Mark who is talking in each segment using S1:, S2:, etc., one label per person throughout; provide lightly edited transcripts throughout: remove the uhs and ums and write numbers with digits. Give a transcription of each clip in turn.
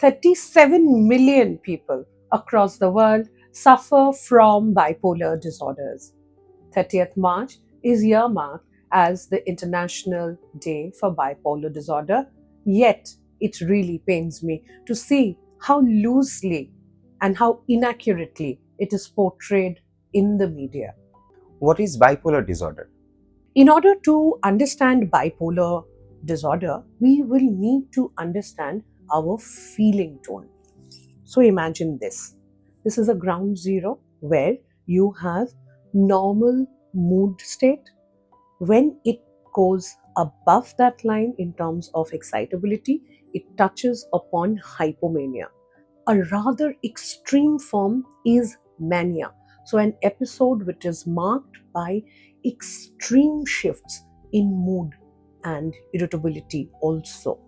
S1: 37 million people across the world suffer from bipolar disorders. 30th March is earmarked as the International Day for Bipolar Disorder, yet it really pains me to see how loosely and how inaccurately it is portrayed in the media.
S2: What is bipolar disorder?
S1: In order to understand bipolar disorder, we will need to understand our feeling tone. So imagine this. This is a ground zero where you have normal mood state. When it goes above that line in terms of excitability, it touches upon hypomania. A rather extreme form is mania. So, an episode which is marked by extreme shifts in mood and irritability also.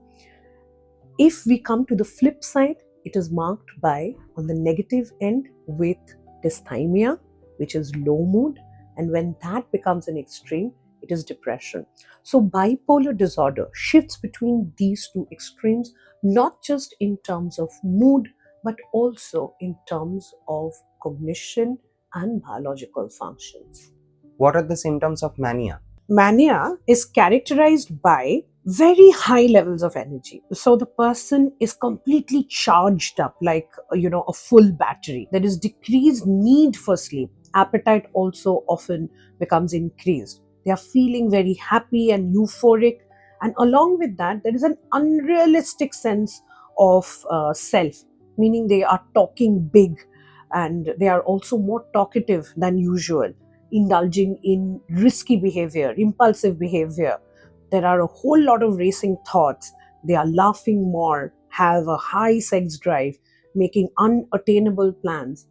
S1: If we come to the flip side, it is marked by, on the negative end, with dysthymia, which is low mood, and when that becomes an extreme, it is depression. So bipolar disorder shifts between these two extremes, not just in terms of mood, but also in terms of cognition and biological functions.
S2: What are the symptoms of mania?
S1: Mania is characterized by very high levels of energy. So the person is completely charged up like, a full battery. There is decreased need for sleep. Appetite also often becomes increased. They are feeling very happy and euphoric. And along with that, there is an unrealistic sense of self, meaning they are talking big and they are also more talkative than usual, indulging in risky behavior, impulsive behavior. There are a whole lot of racing thoughts. They are laughing more, have a high sex drive, making unattainable plans,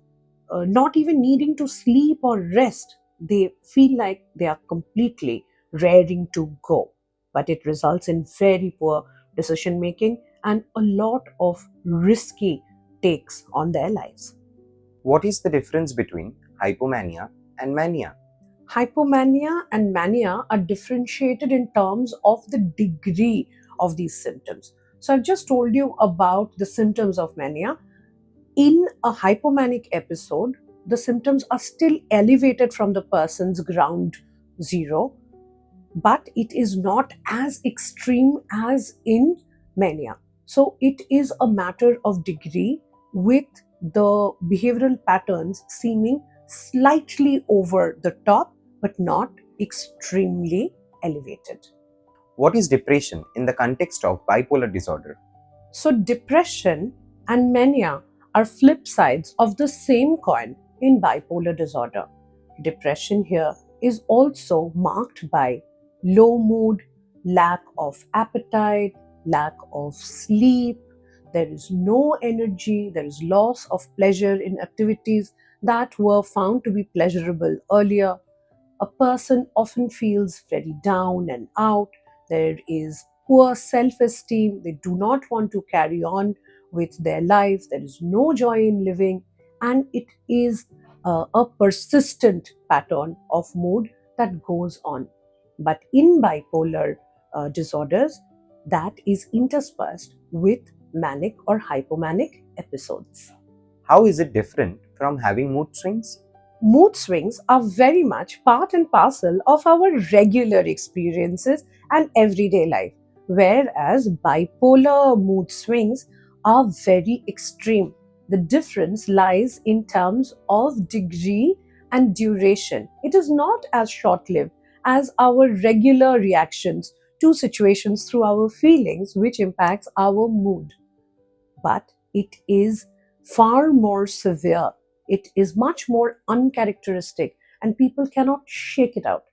S1: not even needing to sleep or rest. They feel like they are completely raring to go. But it results in very poor decision making and a lot of risky takes on their lives.
S2: What is the difference between hypomania and mania?
S1: Hypomania and mania are differentiated in terms of the degree of these symptoms. So I've just told you about the symptoms of mania. In a hypomanic episode, the symptoms are still elevated from the person's ground zero, but it is not as extreme as in mania. So it is a matter of degree, with the behavioral patterns seeming slightly over the top but not extremely elevated.
S2: What is depression in the context of bipolar disorder?
S1: So depression and mania are flip sides of the same coin in bipolar disorder. Depression here is also marked by low mood, lack of appetite, lack of sleep. There is no energy, there is loss of pleasure in activities that were found to be pleasurable earlier. A person often feels very down and out. There is poor self esteem. They do not want to carry on with their life. There is no joy in living. And it is a persistent pattern of mood that goes on. But in bipolar disorders, that is interspersed with manic or hypomanic episodes.
S2: How is it different from having mood swings?
S1: Mood swings are very much part and parcel of our regular experiences and everyday life, whereas bipolar mood swings are very extreme. The difference lies in terms of degree and duration. It is not as short lived as our regular reactions to situations through our feelings, which impacts our mood. But it is far more severe. It is much more uncharacteristic, and people cannot shake it out.